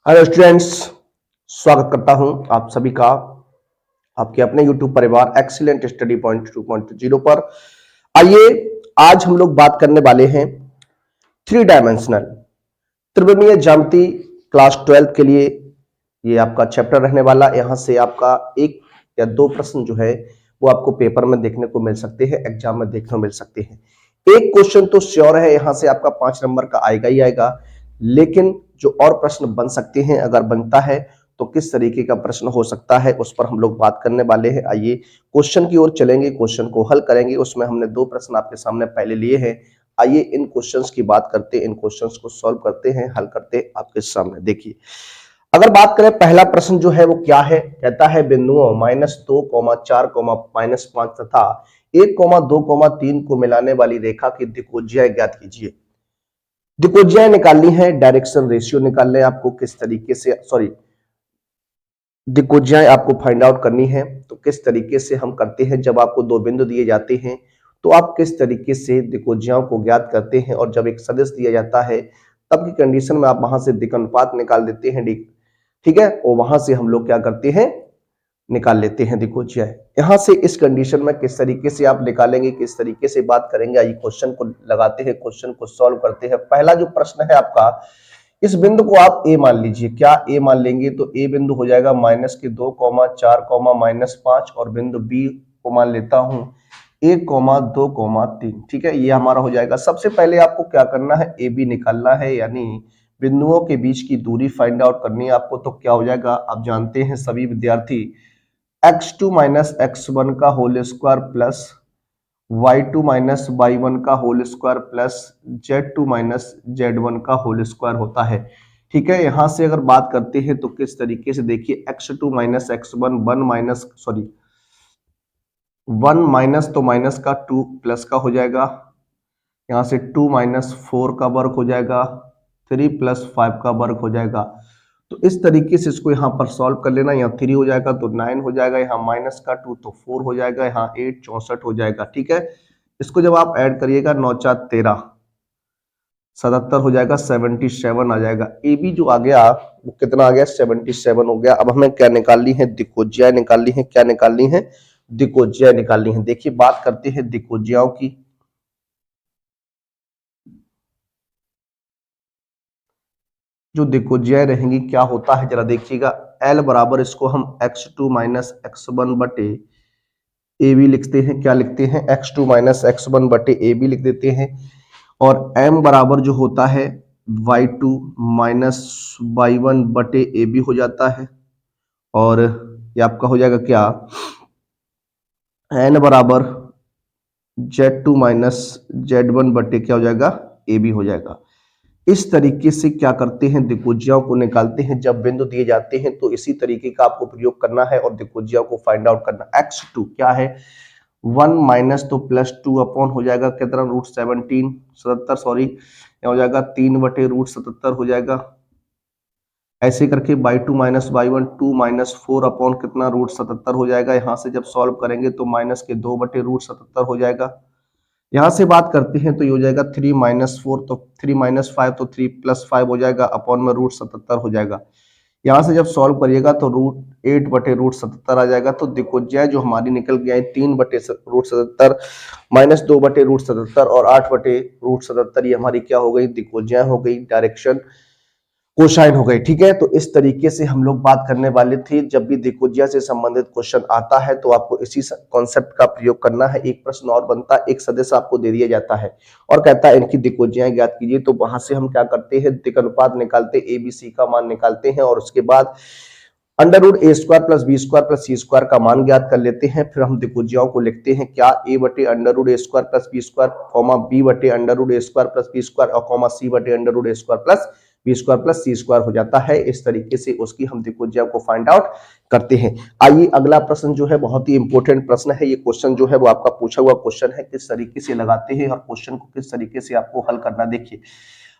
Hello students, स्वागत करता हूं आप सभी का आपके अपने YouTube परिवार एक्सीलेंट स्टडी पॉइंट 2.0 पर। आइए आज हम लोग बात करने वाले हैं थ्री डायमेंशनल त्रिविमीय ज्यामिति क्लास 12 के लिए। ये आपका चैप्टर रहने वाला। यहां से आपका एक या दो प्रश्न जो है वो आपको पेपर में देखने को मिल सकते हैं, एग्जाम में देखने को मिल सकते हैं। एक क्वेश्चन तो श्योर है, यहां से आपका 5 नंबर का आएगा ही आएगा, लेकिन जो और प्रश्न बन सकते हैं, अगर बनता है तो किस तरीके का प्रश्न हो सकता है उस पर हम लोग बात करने वाले हैं। आइए क्वेश्चन की ओर चलेंगे, क्वेश्चन को हल करेंगे। उसमें हमने दो प्रश्न आपके सामने पहले लिए हैं। आइए इन क्वेश्चंस की बात करते हैं, इन क्वेश्चंस को सॉल्व करते हैं, हल करते हैं आपके सामने। देखिए, अगर बात करें पहला प्रश्न जो है वो क्या है, कहता है बिंदुओं -2, 4, -5 तथा 1, 2, 3 को मिलाने वाली रेखा की दिक्कोज्याएं ज्ञात कीजिए। दिक्कोज्याएं निकालनी है, डायरेक्शन रेशियो निकालना है आपको, किस तरीके से दिक्कोज्याएं आपको फाइंड आउट करनी है। तो किस तरीके से हम करते हैं, जब आपको दो बिंदु दिए जाते हैं तो आप किस तरीके से दिक्कोज्याओं को ज्ञात करते हैं, और जब एक सदिश दिया जाता है तब की कंडीशन में आप वहां से दिक् अनुपात निकाल देते हैं, ठीक है, और वहां से हम लोग क्या करते हैं, निकाल लेते हैं दिक्कोज्याएं। यहां से इस कंडीशन में किस तरीके से आप निकालेंगे, किस तरीके से बात करेंगे, आइए क्वेश्चन को लगाते हैं, क्वेश्चन को सॉल्व करते हैं। पहला जो प्रश्न है आपका, इस बिंदु को आप ए मान लीजिए। क्या ए मान लेंगे तो ए बिंदु हो जाएगा -2, 4, -5, और बिंदु बी को मान लेता हूं 1, 2, 3। ठीक है, ये हमारा हो जाएगा। सबसे पहले आपको क्या करना है, ए बी निकालना है, यानी बिंदुओं के बीच की दूरी फाइंड आउट करनी है आपको। तो क्या हो जाएगा, आप जानते हैं सभी विद्यार्थी, x2 - x1 का whole square plus y2 - y1 का whole square plus z2 - z1 का होल स्क्वायर होता है। ठीक है, यहां से अगर बात करते हैं तो किस तरीके से, देखिए x2 - x1 1 माइनस तो माइनस का 2 प्लस का हो जाएगा, यहां से 2 - 4 का वर्ग हो जाएगा, 3 + 5 का वर्ग हो जाएगा। तो इस तरीके से इसको यहाँ पर सॉल्व कर लेना। यहाँ 3 हो जाएगा तो 9 हो जाएगा, यहाँ माइनस का 2 तो 4 हो जाएगा, यहाँ 8 64 हो जाएगा। ठीक है, इसको जब आप ऐड करिएगा 9 4 13 77 हो जाएगा, 77 आ जाएगा। ए बी जो आ गया वो कितना आ गया, 77 हो गया। अब हमें क्या निकालनी है, दिक्कोज्याएं निकालनी है। क्या निकालनी है, दिक्कोज्याएं निकालनी है। देखिए बात करते हैं दिक्कोज्याओं की। जो दिक्कोज्याएं रहेंगी क्या होता है जरा देखिएगा, एल बराबर इसको हम x2 - x1 बटे ए बी लिखते हैं। क्या लिखते हैं, x2 - x1 बटे ए बी लिख देते हैं। और m बराबर जो होता है y2 - y1 बटे ए बी हो जाता है। और ये आपका हो जाएगा क्या, n बराबर z2 - z1 बटे क्या हो जाएगा, ए बी हो जाएगा। इस तरीके से क्या करते हैं, दिक्कोज्याओं को निकालते हैं। जब बिंदु दिए जाते हैं तो इसी तरीके का आपको प्रयोग करना है और दिक्कोज्याओं को फाइंड आउट करना। x2 क्या है, 1 माइनस तो +2 अपॉन हो जाएगा कितना, √17 77 सॉरी, हो जाएगा 3/√77 हो जाएगा। ऐसे करके y2 - y1 2 - 4 अपॉन कितना, √77 हो जाएगा। यहाँ से जब सॉल्व करेंगे तो माइनस के 2/√77 हो जाएगा। यहाँ से बात करते हैं तो ये हो जाएगा 3 - 4 तो 3 - 5 तो 3 + 5 हो जाएगा, अपॉन में √77 हो जाएगा। यहाँ से जब सॉल्व करिएगा तो √8/√77 आ जाएगा। तो दिक्कोज्याएं जो हमारी निकल के आई 3/√77 -2/√77 और 8/√77, ये हमारी क्या हो गई, दिक्कोज्याएं हो गई, डायरेक्शन कोसाइन हो गई। ठीक है, तो इस तरीके से हम लोग बात करने वाले थे। जब भी दिक्कोज्या से संबंधित क्वेश्चन आता है तो आपको इसी कॉन्सेप्ट का प्रयोग करना है। एक प्रश्न और बनता है, एक सदस्य आपको दे दिया जाता है और कहता है इनकी दिक्कोज्याएं ज्ञात कीजिए। तो वहां से हम क्या करते हैं, दिक् अनुपात निकालते, ए बी सी का मान निकालते हैं और उसके बाद √a² + b² + c² का मान ज्ञात कर लेते हैं। फिर हम दिक्कोज्याओं को लिखते हैं क्या, a/√a² + b², b/√a² + b² और c/√a² + b² + c² हो जाता है। इस तरीके से उसकी हम दिक्कोज्याओं को फाइंड आउट करते हैं। आइए अगला प्रश्न जो है बहुत ही इंपॉर्टेंट प्रश्न है। ये क्वेश्चन जो है वो आपका पूछा हुआ क्वेश्चन है, किस तरीके से लगाते हैं और क्वेश्चन को किस तरीके से आपको हल करना। देखिए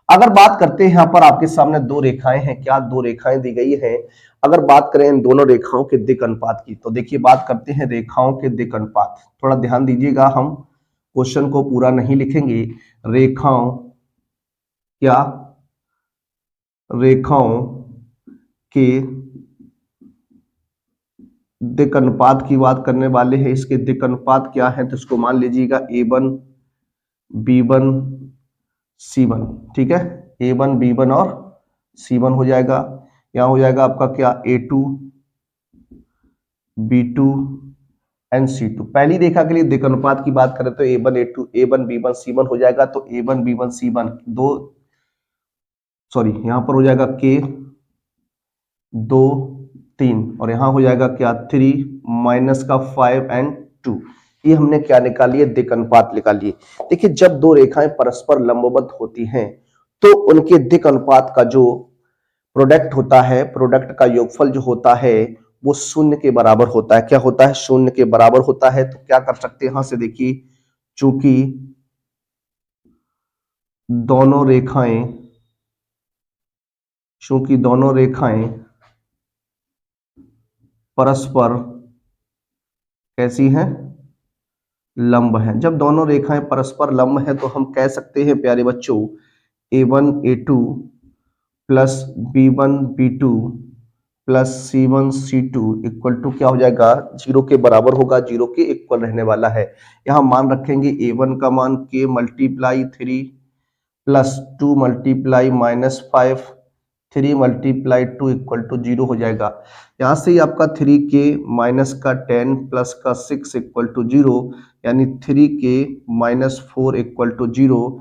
अगर बात करते हैं, यहाँ पर आपके सामने दो रेखाएं हैं। क्या, दो रेखाएं दी गई हैं। अगर बात करें इन दोनों रेखाओं के दिक् अनुपात की, तो देखिए बात करते हैं रेखाओं के दिक् अनुपात। थोड़ा ध्यान दीजिएगा, हम क्वेश्चन को पूरा नहीं लिखेंगे। रेखाओं क्या, रेखाओं के दिक् अनुपात की बात करने वाले हैं। इसके दिक् अनुपात क्या है, तो इसको मान लीजिएगा A1 B1 C1, ठीक है, A1 B1 और C1 हो जाएगा। यहां हो जाएगा आपका क्या, A2 B2 एंड C2। पहली रेखा के लिए दिक् अनुपात की बात करें तो A1 B1 C1 हो जाएगा। तो A1 B1 C1 यहां पर हो जाएगा K 2 3 और यहां हो जाएगा क्या 3 माइनस का 5 एंड 2। ये हमने क्या निकाली है, दिक् अनुपात निकाली है। देखिए जब दो रेखाएं परस्पर लंबवत होती हैं तो उनके दिक् अनुपात का जो प्रोडक्ट होता है, प्रोडक्ट का योगफल जो होता है वो शून्य के बराबर होता है। क्या होता है, शून्य के बराबर होता है। तो क्या कर सकते हैं, यहां से देखिए चूंकि दोनों रेखाएं परस्पर कैसी हैं, लंब हैं। जब दोनों रेखाएं परस्पर लंब हैं तो हम कह सकते हैं प्यारे बच्चों A1 A2 plus B1 B2 plus C1 C2 equal to क्या हो जाएगा, जीरो के बराबर होगा, जीरो के इक्वल रहने वाला है। यहां मान रखेंगे A1 का मान K multiply 3 plus 2 multiply -5 3 multiply 2 equal to 0 हो जाएगा। यहां से ही आपका 3K माइनस का 10 प्लस का 6 इक्वल टू 0, यानी 3K minus 4 equal to 0,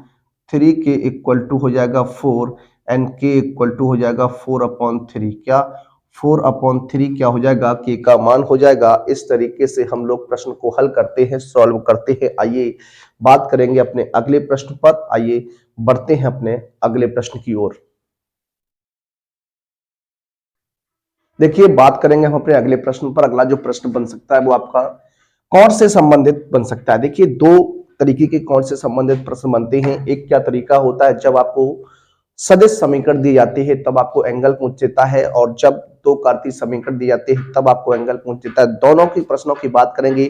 3K equal to हो जाएगा 4 एंड K इक्वल टू हो जाएगा 4/3। क्या 4/3 क्या हो जाएगा, K का मान हो जाएगा। इस तरीके से हम लोग प्रश्न को हल करते हैं, सॉल्व करते हैं। आइए बात करेंगे अपने अगले प्रश्न पर। आइए बढ़ते हैं अपने अगले प्रश्न की ओर। देखिए बात करेंगे हम अपने अगले प्रश्न पर। अगला जो प्रश्न बन सकता है वो आपका कौन से संबंधित बन सकता है। देखिए दो तरीके के कौन से संबंधित प्रश्न बनते हैं। एक क्या तरीका होता है, जब आपको सदिश समीकरण दी जाती है तब आपको एंगल पूछ देता है, और जब दो कार्तीय समीकरण दी जाते हैं तब आपको एंगल पूछ देता है। दोनों की प्रश्नों की बात करेंगे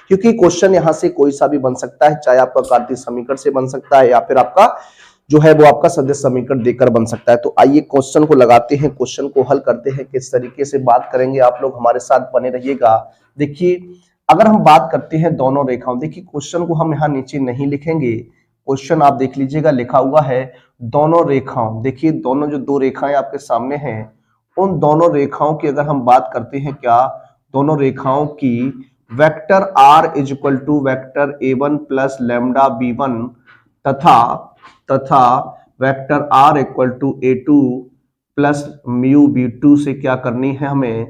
क्योंकि क्वेश्चन यहां से कोई सा भी बन सकता है, चाहे आपका कार्तीय समीकरण से बन सकता है या फिर आपका जो है वो आपका सदिश समीकरण देकर बन सकता है। तो आइए क्वेश्चन को लगाते हैं, क्वेश्चन को हल करते हैं। किस तरीके से बात करेंगे, आप लोग हमारे साथ बने रहिएगा। देखिए अगर हम बात करते हैं दोनों रेखाओं, देखिए क्वेश्चन को हम यहाँ नीचे नहीं लिखेंगे। क्वेश्चन आप देख लीजिएगा लिखा हुआ है दोनों रेखाओं। देखिए दोनों जो दो रेखाएं आपके सामने हैं, उन दोनों रेखाओं की अगर हम बात करते हैं, क्या दोनों रेखाओं की vector r is equal to vector A1 plus lambda B1 तथा vector r equal to A2 plus mu B2 से क्या करनी है, हमें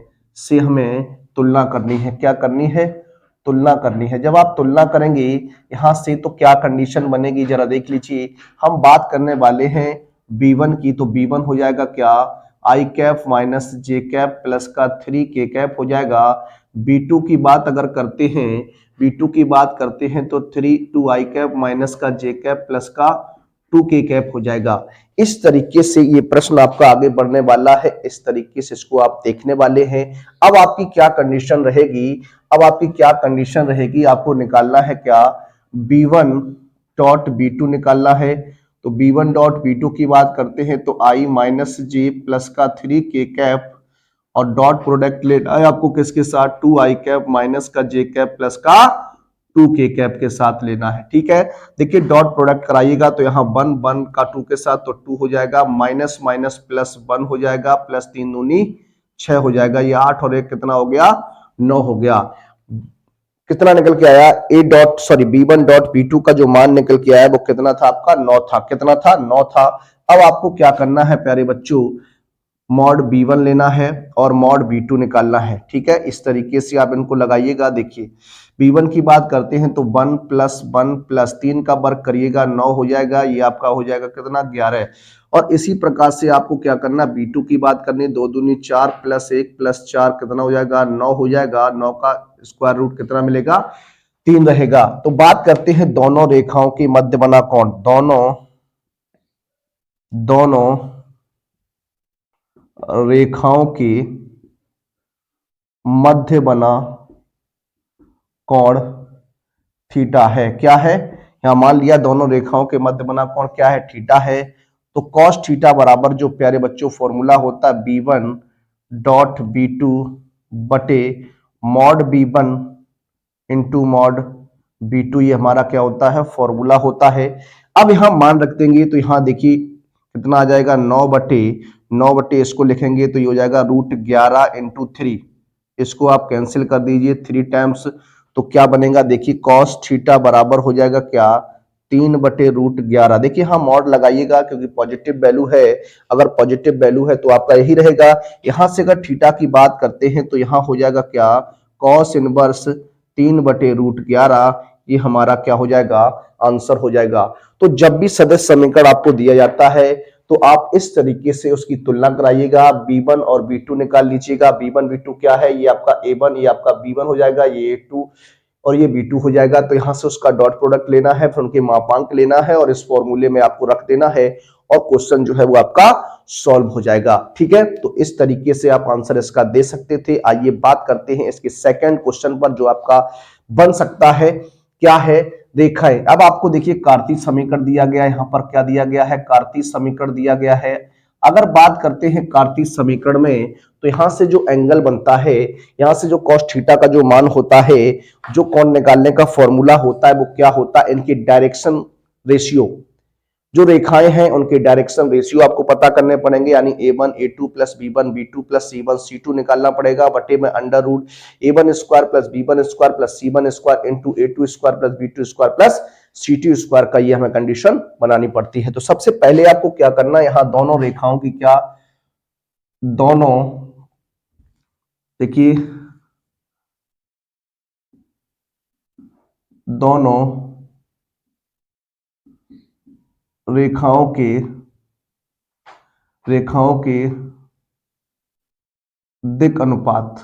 तुलना करनी है। क्या करनी है, तुलना करनी है। जब आप तुलना करेंगे यहां से तो क्या कंडीशन बनेगी, जरा देख लीजिए। हम बात करने वाले हैं B1 की, तो B1 हो जाएगा क्या i cap minus J cap plus का 3K कैप हो जाएगा। B2 की बात अगर करते हैं, B2 की बात करते हैं तो 2i कैप माइनस का जे कैप प्लस का 2K कैप हो जाएगा। इस तरीके से ये प्रश्न आपका आगे बढ़ने वाला है, इस तरीके से इसको आप देखने वाले हैं। अब आपकी क्या कंडीशन रहेगी, आपको निकालना है क्या B1 डॉट B2 निकालना है। तो B1 डॉट B2 की बात करते हैं तो i माइनस जे प्लस का 3K कैप और डॉट प्रोडक्ट लेना है आपको किसके साथ, 2i कैप माइनस का जे कैप प्लस का 2K कैप के साथ लेना है। ठीक है, देखिए डॉट प्रोडक्ट कराइएगा तो यहाँ 1 का 2 के साथ तो 2 हो जाएगा, माइनस माइनस प्लस 1 हो जाएगा, प्लस 3 दूनी 6 हो जाएगा। ये 8 और 1 कितना हो गया, 9 हो गया। कितना निकल के आया, B1 डॉट B2 का जो मान निकल के आया वो कितना था आपका, 9 था। कितना था, 9 था। अब आपको क्या करना है प्यारे बच्चों, मॉड B1 लेना है और मॉड B2 निकालना है। ठीक है, इस तरीके से आप इनको लगाइएगा। देखिए B1 की बात करते हैं तो 1 प्लस 3 का वर्ग करिएगा, 9 हो जाएगा। ये आपका हो जाएगा कितना, 11। और इसी प्रकार से आपको क्या करना, B2 की बात करनी, 2 दूनी 4 प्लस 1 प्लस 4 कितना हो जाएगा, 9 हो जाएगा। 9 का स्क्वायर रूट कितना मिलेगा, 3 रहेगा। तो बात करते हैं दोनों रेखाओं की मध्य बना कौन, दोनों रेखाओं की मध्य बना कोण थीटा है। क्या है, यहां मान लिया दोनों रेखाओं के मध्य बना कोण क्या है, थीटा है। तो cos थीटा बराबर जो प्यारे बच्चों फॉर्मूला होता है B1 डॉट B2 बटे mod B1 into mod B2, ये हमारा क्या होता है, फॉर्मूला होता है। अब यहां मान रख देंगे तो यहां देखिए कितना आ जाएगा, 9 बटे इसको लिखेंगे तो ये हो जाएगा √11 इंटू 3, इसको आप कैंसिल कर दीजिए 3 टाइम्स, तो क्या बनेगा देखिए कॉस थीटा बराबर हो जाएगा क्या, 3/√11। देखिए हाँ मॉड लगाइएगा क्योंकि पॉजिटिव वैल्यू है, अगर पॉजिटिव वैल्यू है तो आपका यही रहेगा। यहां से अगर थीटा की बात करते हैं तो यहां हो जाएगा क्या, कॉस इनवर्स 3/√11, ये हमारा क्या हो जाएगा, आंसर हो जाएगा। तो जब भी सदस्य समीकरण आपको दिया जाता है तो आप इस तरीके से उसकी तुलना कराइएगा, B1 और B2 निकाल लीजिएगा। B1 B2 क्या है, ये आपका A1, ये आपका B1 हो जाएगा, ये A2 और ये B2 हो जाएगा। तो यहां से उसका डॉट प्रोडक्ट लेना है, फिर उनके मापांक लेना है और इस फॉर्मूले में आपको रख देना है और क्वेश्चन जो है वो आपका सॉल्व हो जाएगा। ठीक है, तो इस तरीके से आप आंसर इसका दे सकते थे। आइए बात करते हैं इसके सेकंड क्वेश्चन पर जो आपका बन सकता है, क्या है रेखाएं। अब आपको देखिए कार्तीय समीकरण दिया गया है, यहां पर क्या दिया गया है, कार्तीय समीकरण दिया गया है। अगर बात करते हैं कार्तीय समीकरण में तो यहां से जो एंगल बनता है, यहां से जो कॉस थीटा का जो मान होता है, जो कोण निकालने का फॉर्मूला होता है वो क्या होता है, इनकी डायरेक्शन रेशियो, जो रेखाएं हैं उनके डायरेक्शन रेशियो आपको पता करने पड़ेंगे, यानी A1 A2 plus B1 B2 plus C1 C2 निकालना पड़ेगा बटे में √A1 square plus B1 square plus C1 square into A2 square plus B2 square plus C2 square का ये हमें कंडीशन बनानी पड़ती है। तो सबसे पहले आपको क्या करना है, यहां दोनों रेखाओं की क्या, दोनों देखिए दोनों रेखाओं के दिक् अनुपात,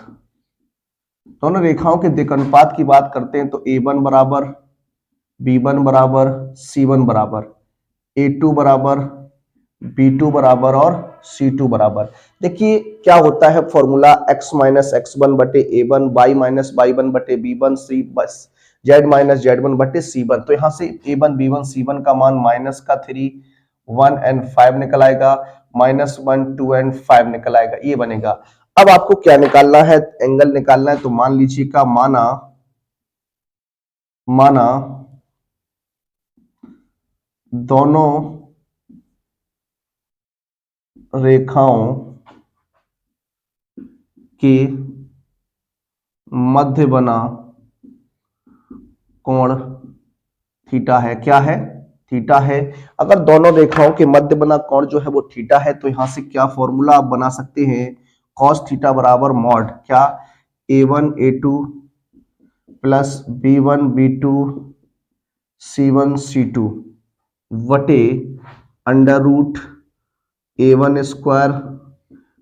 दोनों रेखाओं के दिक् अनुपात की बात करते हैं तो A1 बराबर B1 बराबर C1 बराबर, A2 बराबर B2 बराबर और C2 बराबर। देखिए क्या होता है फॉर्मूला, x माइनस x1 बटे A1, y माइनस y1 बटे B1, C बस z माइनस z1 बटे C1। तो यहां से A1 B1 C1 का मान माइनस का 3 1 एंड 5 निकल आएगा, -1 2 एंड 5 निकल आएगा, ये बनेगा। अब आपको क्या निकालना है, एंगल निकालना है। तो मान लीजिए का माना दोनों रेखाओं के मध्य बना कोण थीटा है, क्या है, थीटा है। अगर दोनों रेखाओं के मध्य बना कोण जो है वो थीटा है तो यहां से क्या फॉर्मूला आप बना सकते हैं, cos थीटा बराबर मॉड क्या, A1 A2 plus B1 B2 C1 C2 वटे √A1 square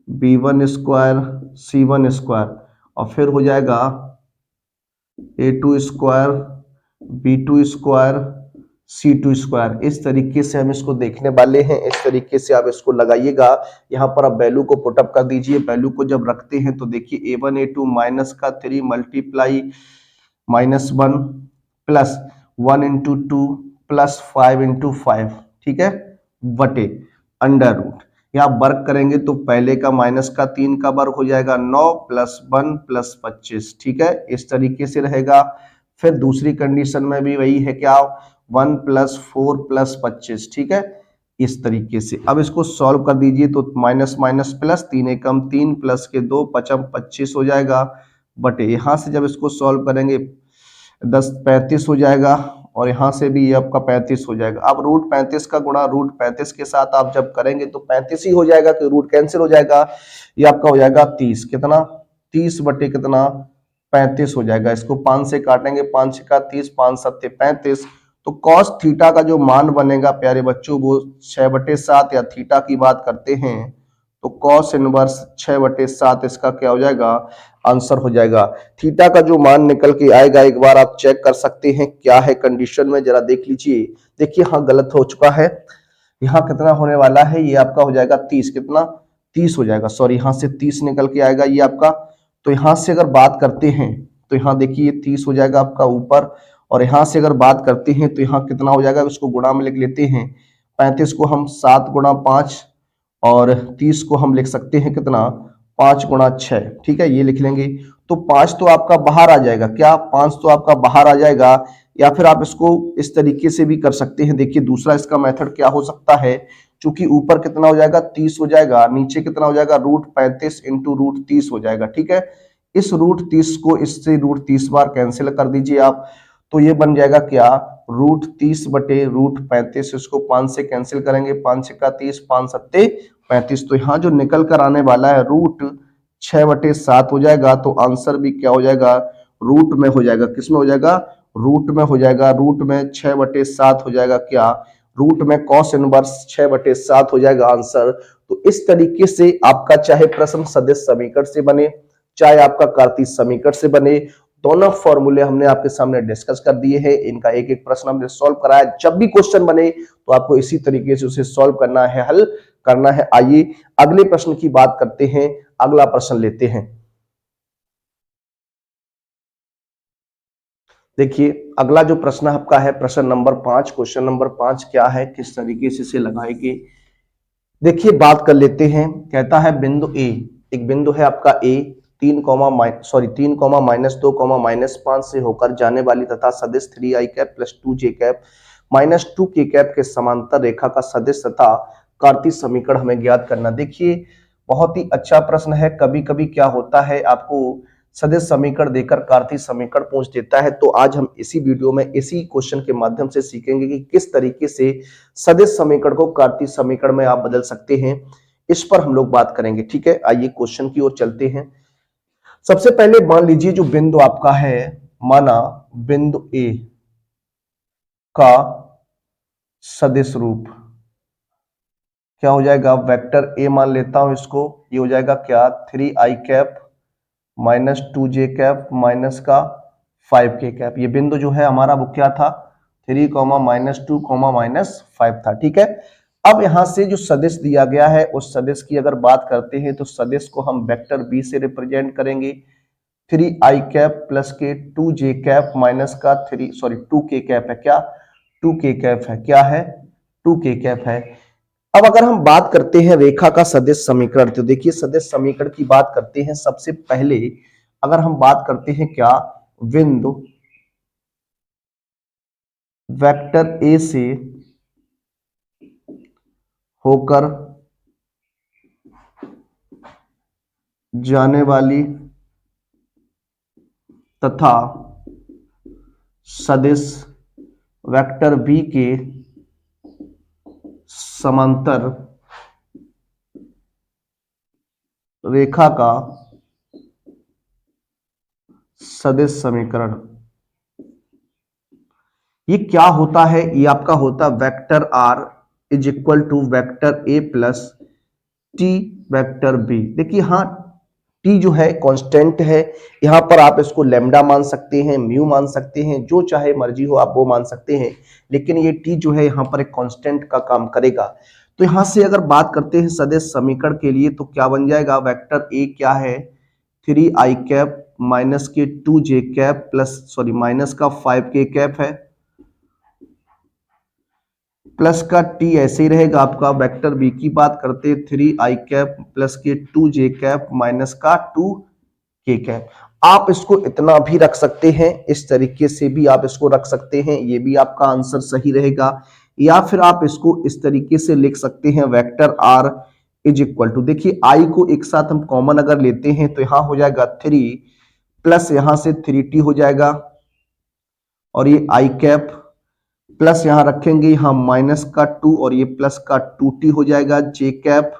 B1 square C1 square और फिर हो जाएगा A2 square B2 square C2 square. इस तरीके से हम इसको देखने वाले हैं, इस तरीके से आप इसको लगाइएगा। यहाँ पर आप वैल्यू को पुटअप कर दीजिए, वैल्यू को जब रखते हैं तो देखिए A1 A2 माइनस का 3 multiply -1 plus 1 into 2 plus 5 into 5, ठीक है, बटे √ यहाँ वर्ग करेंगे तो पहले का माइनस का 3 का वर्ग हो जाएगा 9 प्लस 1 प्लस 25, ठीक है, इस तरीके से रहेगा। फिर दूसरी कंडीशन में भी वही है क्या, 1 प्लस 4 प्लस 25, ठीक है, इस तरीके से। अब इसको सॉल्व कर दीजिए तो माइनस माइनस प्लस 3 एकम 3 प्लस के 2 पचम 25 हो जाएगा बटे, यहां से जब इसको सॉल्व करेंगे 10 35 हो जाएगा और यहां से भी ये आपका 35 हो जाएगा। अब √35 का गुणा √35 के साथ आप जब करेंगे तो 35 ही हो जाएगा कि रूट कैंसिल हो जाएगा, ये आपका हो जाएगा 30, कितना 30 बटे कितना 35 हो जाएगा। इसको 5 से काटेंगे, 5 6 30 5 7 35। तो कॉस थीटा का जो मान बनेगा प्यारे बच्चों वो 6/7, या थीटा की बात करते हैं तो कॉस इनवर्स 6/7 इसका क्या हो जाएगा, आंसर हो जाएगा। थीटा का जो मान निकल के आएगा एक बार आप चेक कर सकते हैं क्या है कंडीशन में, जरा देख लीजिए। देखिए हाँ गलत हो चुका है, यहाँ कितना होने वाला है, ये आपका हो जाएगा 30, कितना 30 हो जाएगा, सॉरी यहाँ से 30 निकल के आएगा ये आपका। तो यहाँ से अगर बात करते हैं तो यहाँ देखिए 30 हो जाएगा आपका ऊपर, और यहाँ से अगर बात करते हैं तो यहाँ कितना हो जाएगा, उसको गुणा में लिख लेते हैं। 35 को हम 7 गुणा 5 और 30 को हम लिख सकते हैं कितना 5 गुणा 6, ठीक है, ये लिख लेंगे। तो 5 तो आपका बाहर आ जाएगा, क्या 5 तो आपका बाहर आ जाएगा। या फिर आप इसको इस तरीके से भी कर सकते हैं। देखिए दूसरा इसका मेथड क्या हो सकता है, क्योंकि ऊपर कितना हो जाएगा 30 हो जाएगा, नीचे कितना हो जाएगा √35 इंटू √30 हो जाएगा, ठीक है। इस √30 को इससे √30 बार कैंसिल कर दीजिए आप, तो ये बन जाएगा क्या, √30 बटे √35। इसको 5 से कैंसिल करेंगे, 5 6 30, 5 7 35। तो यहाँ जो निकल कर आने वाला है √6/7 हो जाएगा। तो आंसर भी क्या हो जाएगा, रूट में हो जाएगा। किस में हो जाएगा, रूट में हो जाएगा। रूट में 6/7 हो जाएगा क्या, रूट में cos इनवर्स 6/7 हो जाएगा आंसर। तो इस तरीके से आपका चाहे प्रश्न सदिश समीकरण से बने, चाहे आपका कार्तीय समीकरण से बने, दोनों फॉर्मूले हमने आपके सामने डिस्कस कर दिए हैं। इनका एक एक प्रश्न हमने सॉल्व कराया। जब भी क्वेश्चन बने तो आपको इसी तरीके से उसे सॉल्व करना है, हल करना है। आइए अगले प्रश्न की बात करते हैं। अगला प्रश्न लेते हैं। देखिए अगला जो प्रश्न आपका है प्रश्न नंबर 5। क्वेश्चन नंबर 5 क्या है, किस तरीके से इसे लगाएंगे, देखिए बात कर लेते हैं। कहता है बिंदु ए, एक बिंदु है आपका ए, 3 -2, -5 से होकर जाने वाली तथा सदिश 3i cap plus 2j cap minus 2k cap के समांतर रेखा का सदिश तथा कार्तीय समीकरण हमें ज्ञात करना। देखिए बहुत ही अच्छा प्रश्न है। कभी कभी क्या होता है, आपको सदिश समीकरण देकर कार्तीय समीकरण पूछ देता है। तो आज हम इसी वीडियो में इसी क्वेश्चन के माध्यम से सीखेंगे कि किस तरीके से सदिश समीकरण को कार्तीय समीकरण में आप बदल सकते हैं। इस पर हम लोग बात करेंगे, ठीक है। आइए क्वेश्चन की ओर चलते हैं। सबसे पहले मान लीजिए जो बिंदु आपका है, माना बिंदु ए का सदिश रूप क्या हो जाएगा, वेक्टर ए मान लेता हूं इसको। ये हो जाएगा क्या, 3i cap minus 2j cap minus का 5k कैप। ये बिंदु जो है हमारा वो क्या था, 3, -2, -5 था, ठीक है। अब यहां से जो सदिश दिया गया है उस सदिश की अगर बात करते हैं तो सदिश को हम वेक्टर बी से रिप्रेजेंट करेंगे। 3i कैप प्लस के 2j कैप माइनस का 2k कैप है, क्या 2k कैप है, क्या है 2k कैप है। अब अगर हम बात करते हैं रेखा का सदिश समीकरण, तो देखिए सदिश समीकरण की बात करते हैं। सबसे पहले अगर हम बात करते हैं क्या, बिंदु वेक्टर ए से होकर जाने वाली तथा सदिश वेक्टर बी के समांतर रेखा का सदिश समीकरण, ये क्या होता है, ये आपका होता vector R is equal to vector A plus T vector B. देखिए हाँ, टी जो है कांस्टेंट है, यहां पर आप इसको लेमडा मान सकते हैं, म्यू मान सकते हैं, जो चाहे मर्जी हो आप वो मान सकते हैं। लेकिन ये टी जो है यहाँ पर एक कांस्टेंट का काम करेगा। तो यहां से अगर बात करते हैं सदिश समीकरण के लिए तो क्या बन जाएगा, वेक्टर ए क्या है 3i कैप माइनस के 2j कैप माइनस का 5k कैप है, प्लस का टी ऐसे ही रहेगा आपका। वेक्टर बी की बात करते 3i कैप प्लस के 2j कैप माइनस का 2k कैप। आप इसको इतना भी रख सकते हैं, इस तरीके से भी आप इसको रख सकते हैं, ये भी आपका आंसर सही रहेगा। या फिर आप इसको इस तरीके से लिख सकते हैं, vector R is equal to, देखिए आई को एक साथ हम कॉमन अगर लेते हैं तो यहां हो जाएगा 3 प्लस यहां से 3t हो जाएगा, और ये आई कैप प्लस यहां रखेंगे यहां माइनस का 2 और ये प्लस का 2t हो जाएगा जे कैप,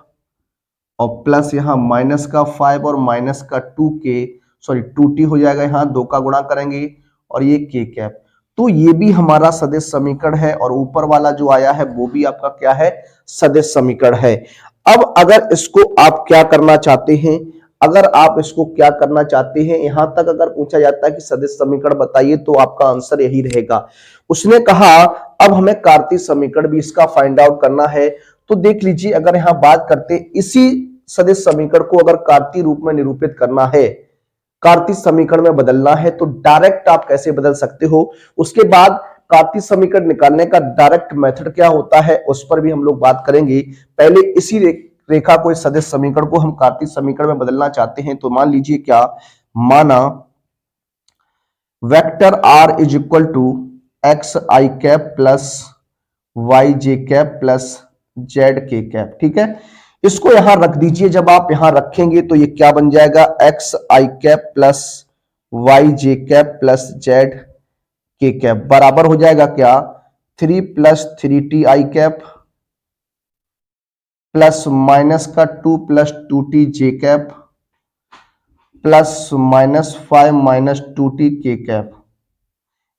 और प्लस यहां माइनस का 5 और माइनस का 2t हो जाएगा, यहां 2 का गुणा करेंगे और ये k कैप। तो ये भी हमारा सदिश समीकरण है और ऊपर वाला जो आया है वो भी आपका क्या है, सदिश समीकरण है। अब अगर इसको आप क्या करना चाहते हैं, अगर आप इसको क्या करना चाहते हैं, यहां तक अगर पूछा जाता है कि सदिश समीकरण बताइए तो आपका आंसर यही रहेगा। उसने कहा अब हमें कार्तीय समीकरण भी इसका फाइंड आउट करना है। तो देख लीजिए अगर यहां बात करते इसी सदिश समीकरण को अगर कार्तीय रूप में निरूपित करना है, कार्तीय समीकरण में बदलना है, तो डायरेक्ट आप कैसे बदल सकते हो। उसके बाद कार्तीय समीकरण निकालने का डायरेक्ट मेथड क्या होता है उस पर भी हम लोग बात करेंगे। पहले इसी रेखा को, इस सदिश समीकरण को हम कार्तीय समीकरण में बदलना चाहते हैं तो मान लीजिए क्या, माना vector r is equal to X I cap plus Y J cap plus Z K cap, ठीक है। इसको यहां रख दीजिए, जब आप यहां रखेंगे तो ये क्या बन जाएगा, X I cap plus Y J cap plus Z K cap बराबर हो जाएगा क्या, 3 plus 3t I cap plus minus का 2 plus 2t J cap plus minus 5 minus 2t K cap.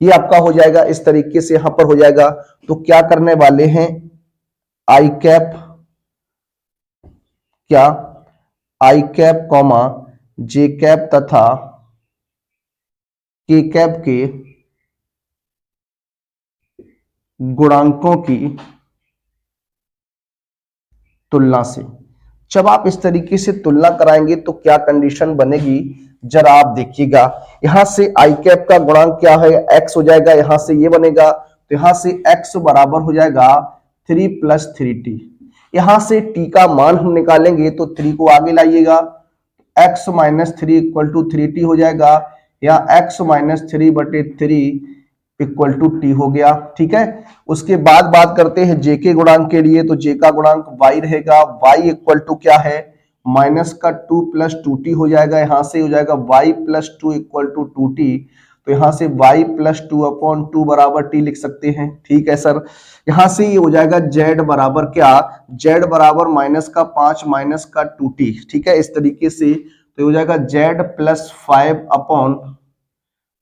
ये आपका हो जाएगा, इस तरीके से यहां पर हो जाएगा। तो क्या करने वाले हैं, आई कैप, क्या आई कैप कॉमा जे कैप तथा के कैप के गुणांकों की तुलना से। जब आप इस तरीके से तुलना कराएंगे तो क्या कंडीशन बनेगी, जरा आप देखिएगा। यहां से आई कैप का गुणांक क्या है, एक्स हो जाएगा, यहां से ये बनेगा, तो यहां से एक्स बराबर हो जाएगा 3 प्लस 3t। यहां से t का मान हम निकालेंगे तो 3 को आगे लाइएगा, x minus 3 equal to 3t हो जाएगा, या x माइनस 3 बटे 3 इक्वल टू टी हो गया, ठीक है। उसके बाद बात करते हैं जे के गुणांक के लिए, तो जे का गुणांक y रहेगा, y इक्वल टू क्या है, माइनस का 2 प्लस 2t हो जाएगा, यहां से हो जाएगा y plus 2 equal to 2t, तो यहां से y प्लस 2 अपॉन 2 बराबर t लिख सकते हैं, ठीक है सर। यहां से ये हो जाएगा z बराबर क्या, z बराबर माइनस का 5 माइनस का 2t, ठीक है, इस तरीके से। तो हो जाएगा z प्लस 5 अपॉन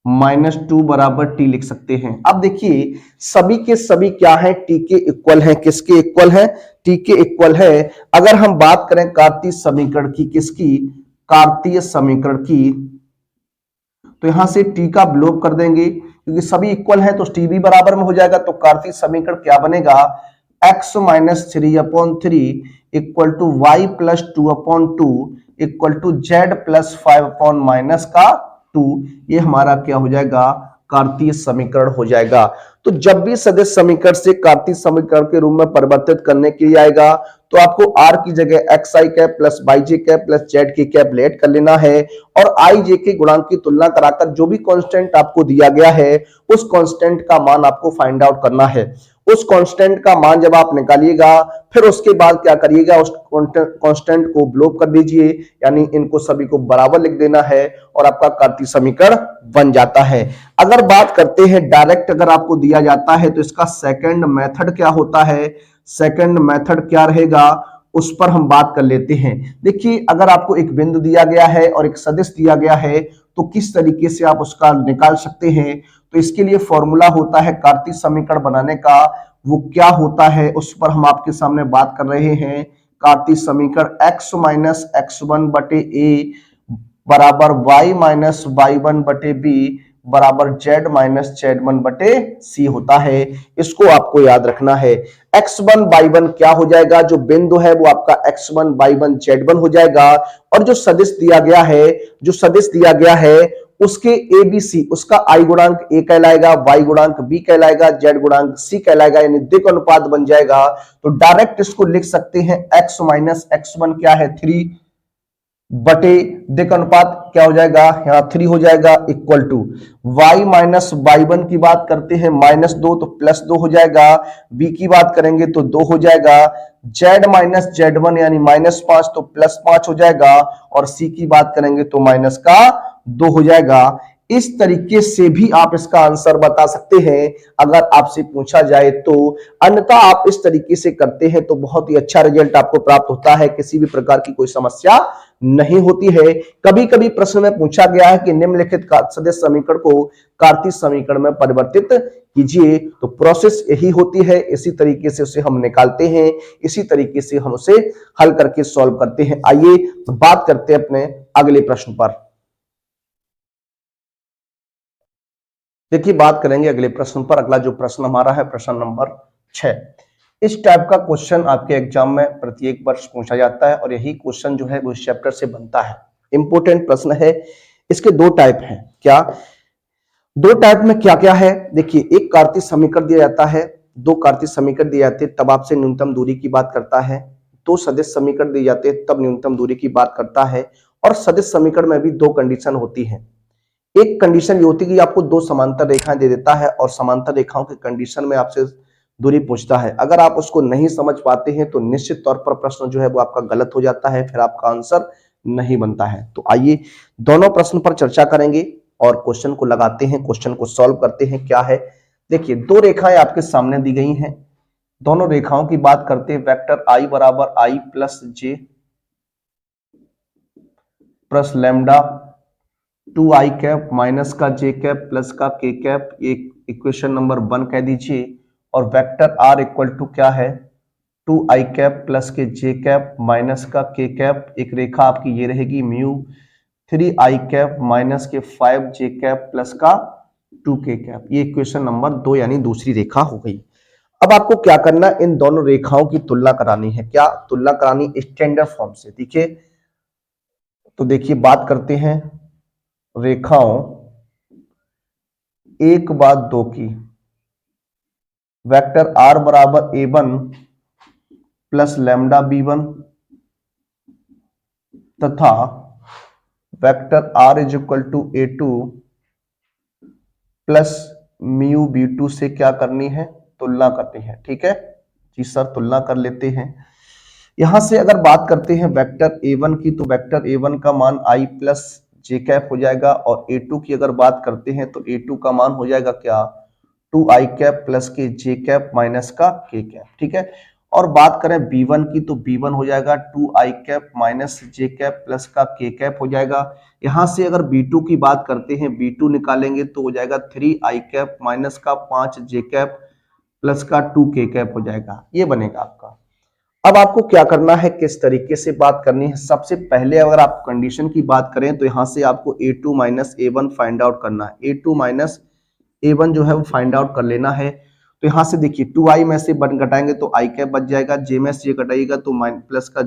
-2 बराबर टी लिख सकते हैं। अब देखिए सभी के सभी क्या है, टी के इक्वल है, किसके इक्वल है, टी के इक्वल है। अगर हम बात करें कार्तीय समीकरण की, किसकी, कार्तीय समीकरण की, तो यहां से टी का विलोप कर देंगे, क्योंकि सभी इक्वल है तो टी भी बराबर में हो जाएगा। तो कार्तीय समीकरण क्या बनेगा, x minus 3 upon 3 equal to Y plus 2 upon 2 equal to Z plus 5 upon minus का 2। ये हमारा क्या हो जाएगा, कार्तीय समीकरण हो जाएगा। तो जब भी सदिश समीकरण से कार्तीय समीकरण के रूप में परिवर्तित करने के लिए आएगा तो आपको r की जगह x I cap plus Y J cap plus Z K cap late कर लेना है, और आई जे के गुणांक की तुलना कराकर जो भी कांस्टेंट आपको दिया गया है उस कांस्टेंट का मान आपको फाइंड आउट करना है। उस कांस्टेंट का मान जब आप निकालिएगा फिर उसके बाद क्या करिएगा, उस कांस्टेंट को ब्लॉक कर दीजिए, यानी इनको सभी को बराबर लिख देना है और आपका कार्तीय समीकरण बन जाता है। अगर बात करते हैं डायरेक्ट अगर आपको दिया जाता है तो इसका सेकंड मेथड क्या होता है, सेकंड मेथड क्या रहेगा उस पर हम बात कर लेते हैं। देखिए अगर आपको एक बिंदु दिया गया है और एक सदिश दिया गया है तो किस तरीके से आप उसका निकाल सकते हैं, तो इसके लिए फॉर्मूला होता है कार्तीय समीकरण बनाने का, वो क्या होता है उस पर हम आपके सामने बात कर रहे हैं। कार्तीय समीकरण x माइनस x1 बटे ए बराबर y माइनस y1 बटे बी बराबर z माइनस z1 बटे सी होता है। इसको आपको याद रखना है। x1 y1 क्या हो जाएगा, जो बिंदु है वो आपका x1 y1 z1 हो जाएगा, और जो सदिश दिया गया है, जो सदिश दिया गया है उसके ABC उसका I गुणांक A कहलाएगा, Y गुणांक B कहलाएगा, Z गुणांक C कहलाएगा, यानी दिक् अनुपात बन जाएगा। तो डायरेक्ट इसको लिख सकते हैं x माइनस x1 क्या है 3 बटे दिक् अनुपात क्या हो जाएगा, यहाँ 3 हो जाएगा equal to y minus y1 की बात करते हैं -2 तो +2 हो जाएगा, b की बात करेंगे तो 2 हो जाएगा, z माइनस z1 यानी -5 तो +5 हो जाएगा, और c की बात करेंगे तो माइनस का 2 हो जाएगा। इस तरीके से भी आप इसका आंसर बता सकते हैं अगर आपसे पूछा जाए तो। अन्यथा आप इस तरीके से करते हैं तो बहुत ही अच्छा रिजल्ट आपको प्राप्त होता है, किसी भी प्रकार की कोई समस्या नहीं होती है। कभी कभी प्रश्न में पूछा गया है कि निम्नलिखित सदिश समीकरण को कार्तीय समीकरण में परिवर्तित कीजिए, तो प्रोसेस यही होती है, इसी तरीके से उसे हम निकालते हैं, इसी तरीके से हम उसे हल करके सॉल्व करते हैं। आइए बात करते हैं अपने अगले प्रश्न पर। देखिए बात करेंगे अगले प्रश्न पर। अगला जो प्रश्न हमारा है प्रश्न नंबर 6। इस टाइप का क्वेश्चन आपके एग्जाम में प्रत्येक वर्ष पूछा जाता है और यही क्वेश्चन जो है वो इस चैप्टर से बनता है। इंपोर्टेंट प्रश्न है। इसके दो टाइप हैं। क्या दो टाइप में क्या क्या है, देखिए एक कार्तीय समीकरण दिया जाता है, दो कार्तीय समीकरण दिए जाते हैं, तब आपसे न्यूनतम दूरी की बात करता है, दो सदिश समीकरण दिए जाते हैं तब न्यूनतम दूरी की बात करता है। और सदिश समीकरण में भी दो कंडीशन होती है। एक कंडीशन ये होती है कि आपको दो समांतर रेखाएं दे देता है और समांतर रेखाओं के कंडीशन में आपसे दूरी पूछता है। अगर आप उसको नहीं समझ पाते हैं तो निश्चित तौर पर प्रश्न जो है वो आपका गलत हो जाता है, फिर आपका आंसर नहीं बनता है। तो आइए दोनों प्रश्न पर चर्चा करेंगे और क्वेश्चन को लगाते हैं, क्वेश्चन को सॉल्व करते हैं। क्या है, देखिए दो रेखाएं आपके सामने दी गई हैं। दोनों रेखाओं की बात करते हैं। वेक्टर आई बराबर I plus J plus lambda 2i cap minus का जे कैप प्लस का के कैप, ये इक्वेशन नंबर 1 कह दीजिए। और वेक्टर r इक्वल टू क्या है, 2i कैप प्लस के जे कैप माइनस का के कैप। एक रेखा आपकी ये रहेगी म्यू 3i कैप माइनस के 5j कैप प्लस का 2k कैप। ये इक्वेशन नंबर 2 यानी दूसरी रेखा हो गई। अब आपको क्या करना, इन दोनों रेखाओं की तुलना करानी है। क्या तुलना करानी, स्टैंडर्ड फॉर्म से। देखिए तो देखिए बात करते हैं रेखाओं 1 बाद 2 की। वेक्टर r बराबर a1 प्लस लैम्डा b1 तथा vector r is equal to a2 plus mu b2 से क्या करनी है, तुलना करनी है। ठीक है जी सर, तुलना कर लेते हैं। यहां से अगर बात करते हैं वेक्टर a1 की, तो वेक्टर a1 का मान i प्लस जे कैप हो जाएगा। और a2 की अगर बात करते हैं तो a2 का मान हो जाएगा क्या, 2i कैप प्लस के जे कैप माइनस का के कैप। ठीक है, और बात करें b1 की, तो b1 हो जाएगा 2i कैप माइनस जे कैप प्लस का के कैप हो जाएगा। यहां से अगर b2 की बात करते हैं, b2 निकालेंगे तो हो जाएगा 3i कैप माइनस का 5j कैप प्लस का 2k कैप हो जाएगा। ये बनेगा आपका। अब आपको क्या करना है, किस तरीके से बात करनी है। सबसे पहले अगर आप कंडीशन की बात करें तो यहां से आपको a2 minus a1 find out करना है। a2 माइनस a1 जो है वो फाइंड आउट कर लेना है। तो यहां से देखिए 2i में से 1 घटाएंगे तो i कैप बच जाएगा, j में से घटाइएगा तो प्लस का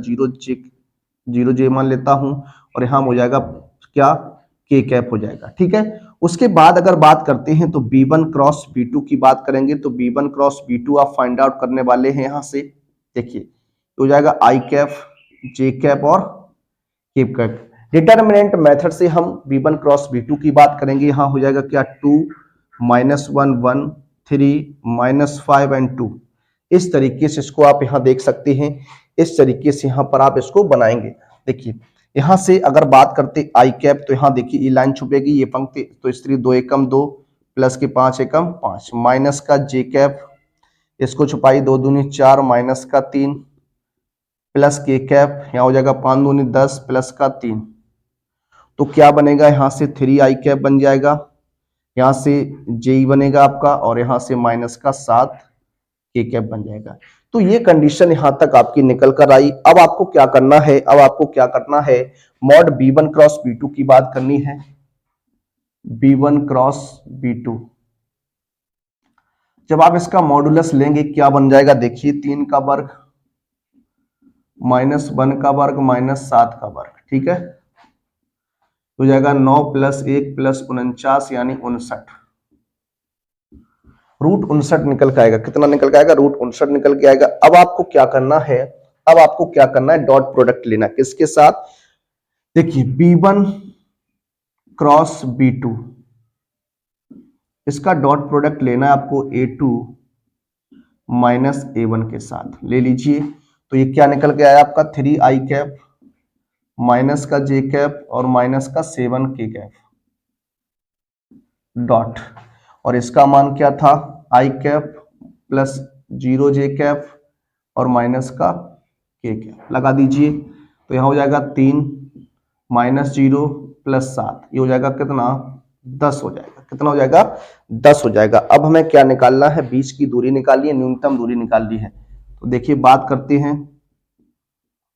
0j मान लेता हूं, और यहां हो जाएगा क्या, k कैप हो जाएगा। ठीक है, उसके बाद अगर बात करते हैं तो b1 क्रॉस b2 की बात करेंगे। तो b1 क्रॉस b2 आप फाइंड आउट करने वाले हैं। यहां से देखिए तो हो जाएगा आई कैप जे कैप और केप कैप। डिटर्मिनेंट मेथड से हम b1 क्रॉस b2 की बात करेंगे। यहां हो जाएगा क्या, 2 माइनस 1 1 3 माइनस 5 एंड 2। इस तरीके से इसको आप यहां देख सकते हैं। इस तरीके से यहां पर आप इसको बनाएंगे। देखिए यहां से अगर बात करते आई कैप, तो यहां देखिए ये लाइन छुपेगी, ये पंक्ति, तो इस तरीके 2 एकम 2 प्लस के 5 एकम 5 माइनस का जे कैप, इसको छुपाई 2 दूनी 4 माइनस का 3 प्लस के कैप, यहाँ हो जाएगा 5 दूनी 10 प्लस का 3। तो क्या बनेगा, यहां से 3i कैप बन जाएगा, यहां से जे बनेगा आपका, और यहां से माइनस का 7 के कैप बन जाएगा। तो ये कंडीशन यहां तक आपकी निकल कर आई। अब आपको क्या करना है, अब आपको क्या करना है, मॉड b1 क्रॉस b2 की बात करनी है। b1 क्रॉस b2, जब आप इसका मॉडुलस लेंगे क्या बन जाएगा, देखिए 3 का वर्ग माइनस 1 का वर्ग माइनस 7 का वर्ग। ठीक है, हो जाएगा 9 प्लस 1 प्लस 49 यानी 59। रूट 59 निकल के आएगा। कितना निकल के आएगा, रूट 59 निकल के आएगा। अब आपको क्या करना है, अब आपको क्या करना है, डॉट प्रोडक्ट लेना। किसके साथ, देखिए b1 क्रॉस b2, इसका डॉट प्रोडक्ट लेना है आपको a2 माइनस a1 के साथ। ले लीजिए, तो ये क्या निकल के आया आपका, 3i कैप माइनस का जे कैप और माइनस का 7k कैप डॉट, और इसका मान क्या था, आई कैप प्लस 0j कैप और माइनस का k कैप लगा दीजिए। तो यहां हो जाएगा 3 माइनस 0 प्लस 7, ये हो जाएगा कितना, 10 हो जाएगा। कितना हो जाएगा, 10 हो जाएगा। अब हमें क्या निकालना है, बीच की दूरी निकाली है, न्यूनतम दूरी निकालनी है। तो देखिए बात करते हैं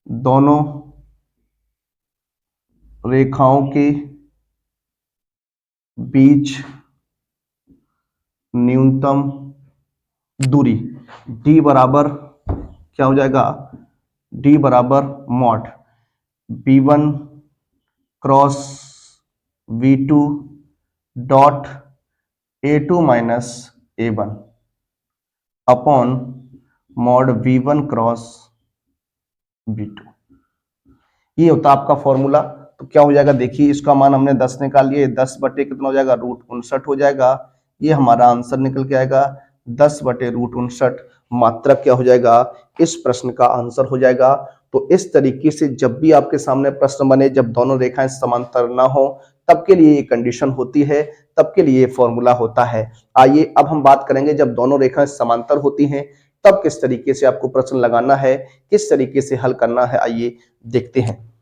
दोनों रेखाओं के बीच न्यूनतम दूरी d बराबर क्या हो जाएगा, d बराबर mod b1 cross v2 dot a2 minus a1 upon mod v1 cross B2। ये होता है आपका फॉर्मूला। तो क्या हो जाएगा, देखिए इसका मान हमने 10 निकाल लिया, 10 बटे कितना हो जाएगा, √59 हो जाएगा। ये हमारा आंसर निकल के आएगा 10 बटे √59। मात्रक क्या हो जाएगा, इस प्रश्न का आंसर हो जाएगा। तो इस तरीके से जब भी आपके सामने प्रश्न बने, जब दोनों रेखाएं समांतर ना हो, तब के लिए ये कंडीशन होती है, तब के लिए फॉर्मूला होता है। आइए अब हम बात करेंगे जब दोनों रेखाएं समांतर होती हैं तब किस तरीके से आपको प्रश्न लगाना है, किस तरीके से हल करना है, आइए देखते हैं।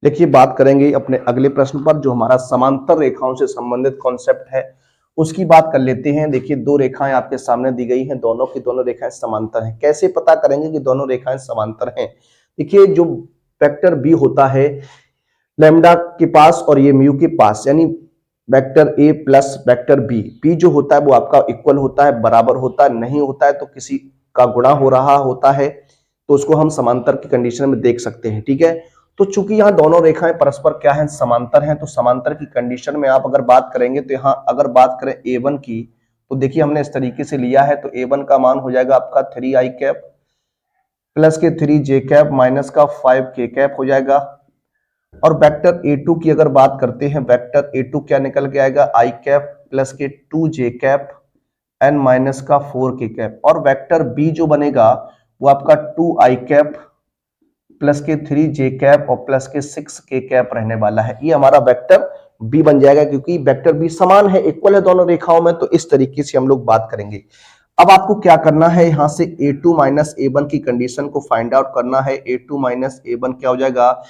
देखिए बात करेंगे अपने अगले प्रश्न पर, जो हमारा समांतर रेखाओं से संबंधित कॉन्सेप्ट है उसकी बात कर लेते हैं। देखिए दो रेखाएं आपके सामने दी गई हैं, दोनों की दोनों रेखाएं समांतर हैं। कैसे पता करेंगे कि दोनों रेखाएं समांतर हैं? देखिए जो वेक्टर बी होता है लैम्डा के पास और ये म्यू के पास, यानी vector A plus vector B, B जो होता है वो आपका इक्वल होता है, बराबर होता है, नहीं होता है तो किसी का गुणा हो रहा होता है, तो उसको हम समांतर की कंडीशन में देख सकते हैं। ठीक है, तो चूंकि यहाँ दोनों रेखाएं परस्पर क्या है, समांतर हैं, तो समांतर की कंडीशन में आप अगर बात करेंगे तो यहाँ अगर बात करें A1 की, तो देखिए हमने इस तरीके से लिया है, तो A1 का मान हो जाएगा आपका 3i कैप प्लस के 3j कैप माइनस का 5k कैप हो जाएगा। और वेक्टर A2 की अगर बात करते हैं, वेक्टर A2 क्या निकल के आएगा, i कैप प्लस के 2j कैप n माइनस का 4k कैप। और वेक्टर B जो बनेगा वो आपका 2i कैप प्लस के 3j कैप और प्लस के 6k कैप रहने वाला है। ये हमारा वेक्टर B बन जाएगा, क्योंकि वेक्टर B समान है, इक्वल है दोनों रेखाओं में। तो इस तरीके से हम लोग बात करेंगे। अब आपको क्या करना है, यहां से A2 माइनस A1 की कंडीशन को फाइंड आउट करना है। A2 माइनस A1 क्या हो जाएगा,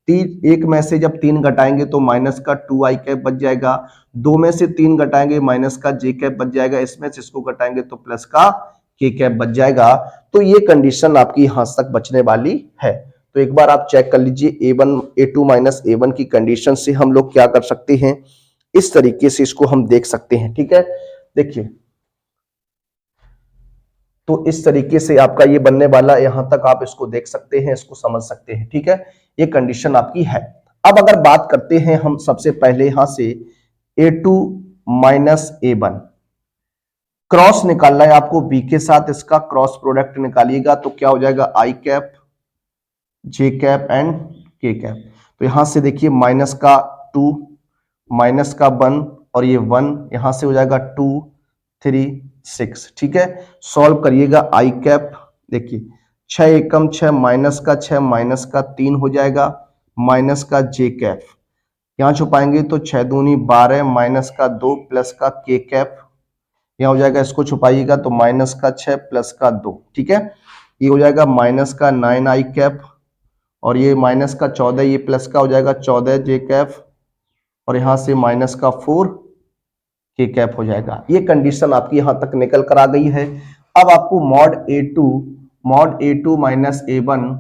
तीन एक में से जब 3 घटाएंगे तो माइनस का 2i कैप बच जाएगा, 2 में से 3 घटाएंगे माइनस का j कैप बच जाएगा, इसमें से इसको घटाएंगे तो प्लस का k कैप बच जाएगा। तो ये कंडीशन आपकी यहां तक बचने वाली है। तो एक बार आप चेक कर लीजिए, A2 माइनस A1 की कंडीशन से हम लोग क्या कर सकते हैं, इस तरीके से इसको हम देख सकते हैं। ठीक है, देखिए तो इस तरीके से आपका ये बनने वाला, यहां तक आप इसको देख सकते हैं, इसको समझ सकते हैं। ठीक है, ये कंडीशन आपकी है। अब अगर बात करते हैं हम सबसे पहले यहां से A2 माइनस A1 क्रॉस निकालना है आपको, B के साथ इसका क्रॉस प्रोडक्ट निकालिएगा तो क्या हो जाएगा, i cap j cap and k cap. तो यहां से देखिए माइनस का 2 माइनस का 1 और ये 1, यहां से हो जाएगा 2 3 6। ठीक है, सॉल्व करिएगा i कैप, देखिए 6 एकम 6 माइनस का 6 माइनस का 3 हो जाएगा, माइनस का j कैप, यहाँ छुपाएंगे तो 6 दूनी 12 माइनस का 2 प्लस का k कैप, यहाँ हो जाएगा, इसको छुपाइएगा तो माइनस का 6 प्लस का 2। ठीक है, ये हो जाएगा माइनस का 9i कैप और ये माइनस का 14, ये प्लस का हो जाएगा 14j कैप और यहां से माइनस का 4k कैप हो जाएगा। ये कंडीशन आपकी यहां तक निकल कर आ गई है। अब आपको mod A2 minus A1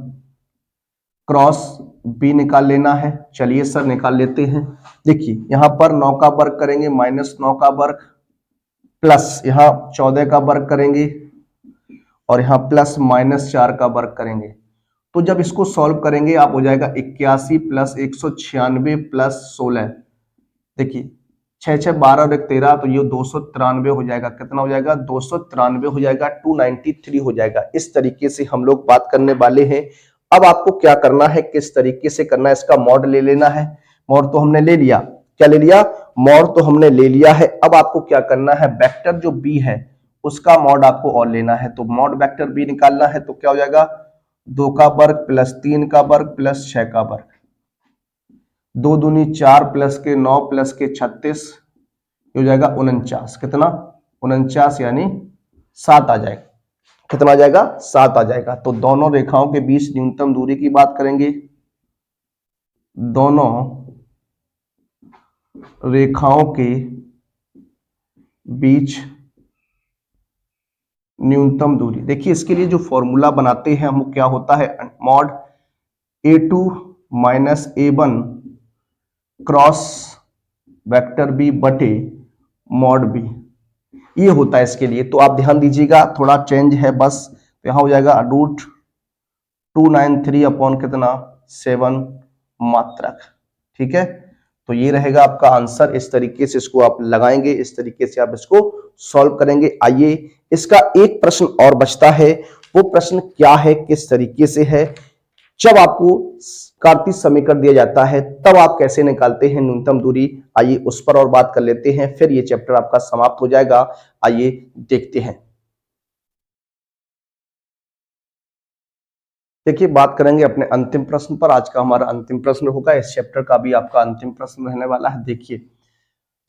cross B निकाल लेना है। चलिए सर निकाल लेते हैं। देखिए यहां पर 9 का वर्ग करेंगे, माइनस 9 का वर्ग प्लस यहाँ 14 का वर्ग करेंगे और यहाँ प्लस माइनस 4 का वर्ग करेंगे। तो जब इसको सॉल्व करेंगे आप हो जाएगा 81 प्लस 196 प्लस 16, देखिए 6 6 12 और 1 13, तो ये 293 हो जाएगा। कितना हो जाएगा, 293 हो जाएगा, 293 हो जाएगा। इस तरीके से हम लोग बात करने वाले हैं। अब आपको क्या करना है, किस तरीके से करना है, इसका मॉड ले लेना है। मॉड तो हमने ले लिया, क्या ले लिया, मॉड तो हमने ले लिया है। अब आपको क्या करना है, वेक्टर जो बी है उसका मॉड आपको और लेना है। तो मॉड वेक्टर बी निकालना है तो क्या हो जाएगा, 2 का वर्ग प्लस 3 का वर्ग प्लस 6 का वर्ग, 2 दूनी 4 प्लस के 9 प्लस के 36, हो जाएगा 49। कितना, 49 यानी 7 आ जाएगा। कितना आ जाएगा, 7 आ जाएगा। तो दोनों रेखाओं के बीच न्यूनतम दूरी की बात करेंगे, दोनों रेखाओं के बीच न्यूनतम दूरी। देखिए इसके लिए जो फॉर्मूला बनाते हैं हम, क्या होता है, mod A2 minus A1 cross vector B बटे मॉड बी, ये होता है इसके लिए। तो आप ध्यान दीजिएगा, थोड़ा चेंज है बस। तो यहां हो जाएगा √293 अपॉन कितना 7 मात्रक। ठीक है, तो ये रहेगा आपका आंसर। इस तरीके से इसको आप लगाएंगे, इस तरीके से आप इसको सॉल्व करेंगे। आइए इसका एक प्रश्न और बचता है, वो प्रश्न क्या है, किस तरीके से है। जब आपको कार्तीय समीकरण दिया जाता है तब आप कैसे निकालते हैं न्यूनतम दूरी, आइए उस पर और बात कर लेते हैं, फिर ये चैप्टर आपका समाप्त हो जाएगा। आइए देखते हैं। देखिए बात करेंगे अपने अंतिम प्रश्न पर। आज का हमारा अंतिम प्रश्न होगा, इस चैप्टर का भी आपका अंतिम प्रश्न रहने वाला है। देखिए,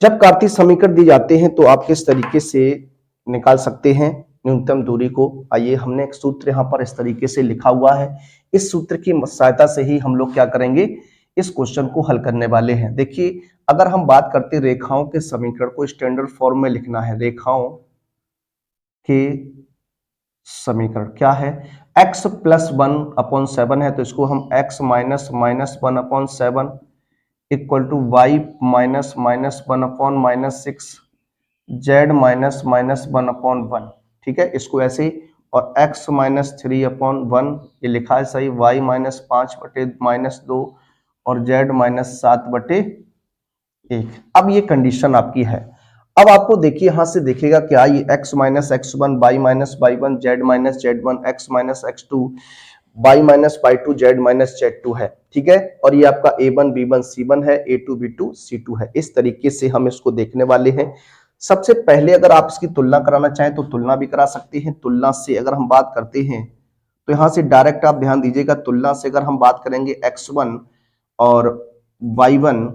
जब कार्तीय समीकरण दिए जाते हैं तो आप किस तरीके से निकाल सकते हैं न्यूनतम दूरी को। आइए, हमने एक सूत्र यहाँ पर इस तरीके से लिखा हुआ है, इस सूत्र की सहायता से ही हम लोग क्या करेंगे, इस क्वेश्चन को हल करने वाले हैं। देखिए, अगर हम बात करते हैं रेखाओं के समीकरण को स्टैंडर्ड फॉर्म में लिखना है, रेखाओं के समीकरण क्या है, x प्लस 1/7 है, तो इसको हम x minus 1/7 equal to Y minus 1/-6 z minus 1/1, ठीक है, इसको ऐसे ही। और x माइनस 3/1 ये लिखा है सही, y माइनस 5/-2 और z माइनस 7/1। अब ये कंडीशन आपकी है। अब आपको देखिए यहां से देखिएगा क्या, ये x minus x1 y minus y1 z minus z1 x minus x2 y minus y2 z minus z2 है, ठीक है। और ये आपका a1 b1 c1 है, a2 b2 c2 है। इस तरीके से हम इसको देखने वाले हैं। सबसे पहले अगर आप इसकी तुलना कराना चाहें तो तुलना भी करा सकते हैं। तुलना से अगर हम बात करते हैं तो यहां से डायरेक्ट आप ध्यान दीजिएगा, तुलना से अगर हम बात करेंगे x1 और y1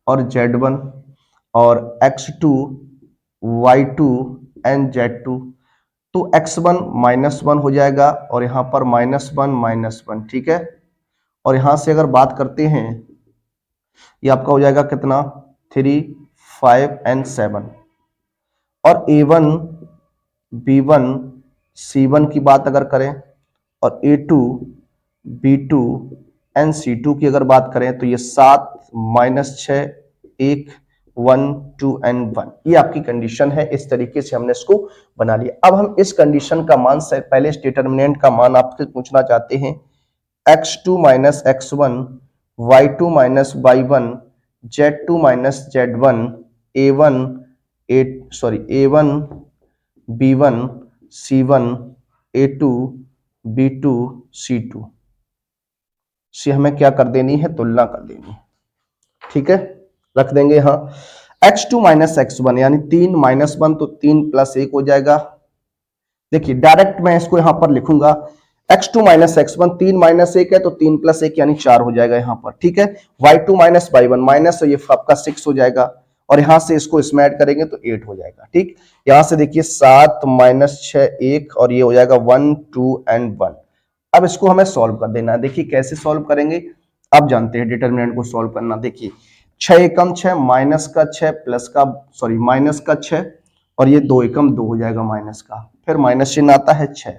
और z1 और x2 y2 एंड z2, तो x1 -1 हो जाएगा और यहां पर -1, ठीक है। और यहां से अगर बात करते हैं, ये आपका हो जाएगा कितना, 3, 5 एंड 7। और a1 b1 c1 की बात अगर करें और a2 b2 एंड c2 की अगर बात करें तो ये 7 -6 1 1 2 एंड 1, ये आपकी कंडीशन है। इस तरीके से हमने इसको बना लिया। अब हम इस कंडीशन का मान से पहले इस डिटरमिनेंट का मान आपसे पूछना चाहते हैं, x2 minus x1 y2 minus y1 z2 minus z1 a1 a1 b1 c1 a2 b2 c2 से हमें क्या कर देनी है, तुलना कर देनी है, ठीक है। रख देंगे यहां x2 माइनस x1 यानी 3 -1 तो 3 + 1 हो जाएगा। देखिए डायरेक्ट मैं इसको यहां पर लिखूंगा, x2 माइनस x1 3 - 1 है तो 3 + 1 यानी 4 हो जाएगा यहां पर, ठीक है। y2 माइनस y1 माइनस ये आपका 6 हो जाएगा और यहां से इसको इसमें ऐड करेंगे तो 8 हो जाएगा, ठीक। यहां से देखिए 7 -6 1 और ये हो जाएगा 1 2 एंड 1। अब इसको हमें सॉल्व कर देना है। देखिए कैसे सॉल्व करेंगे, अब जानते हैं डिटरमिनेंट को सॉल्व करना। देखिए 6 एकम 6 माइनस का 6 प्लस का माइनस का 6 और ये 2 एकम 2 हो जाएगा माइनस का, फिर माइनस चिन्ह आता है 6।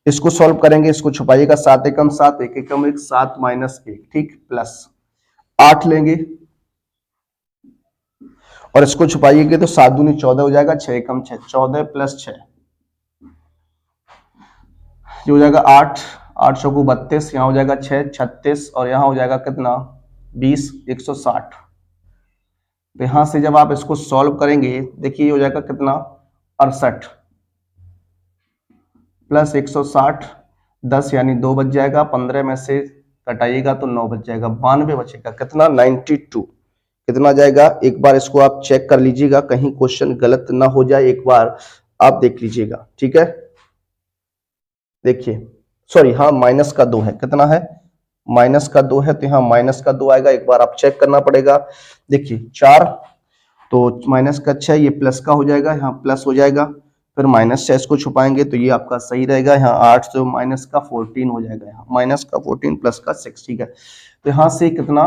इसको सॉल्व करेंगे, इसको छुपाइएगा, 7 एकम 7 1 एकम 1 7 -1, ठीक, प्लस 8 लेंगे और इसको छुपाइएगा तो 7 दूनी 14 हो जाएगा, 6 एकम 6 14 + 6 ये हो जाएगा 8 8 चौको 32, यहाँ हो जाएगा 6 36 और यहाँ हो जाएगा कितना 20 160। तो यहां से जब आप इसको सॉल्व करेंगे, देखिए ये हो जाएगा कितना 68 प्लस 160 10 यानी 2 बच जाएगा, 15 में से कटाइएगा तो 9 बच जाएगा, 92 बचेगा, कितना 92। कितना जाएगा, एक बार इसको आप चेक कर लीजिएगा, कहीं क्वेश्चन गलत ना हो जाए, एक बार आप देख लीजिएगा, ठीक है। देखिए सॉरी, हाँ माइनस का 2 है, कितना है माइनस का 2 है, तो यहाँ माइनस का 2 आएगा, एक बार आप चेक करना पड़ेगा। देखिए 4 तो माइनस का 6 ये प्लस का हो जाएगा, यहाँ प्लस हो जाएगा, फिर माइनस 6 इसको छुपाएंगे तो ये आपका सही रहेगा, यहाँ 8 से माइनस का 14 हो जाएगा, यहाँ माइनस का 14 प्लस का 6, ठीक है। तो यहाँ से कितना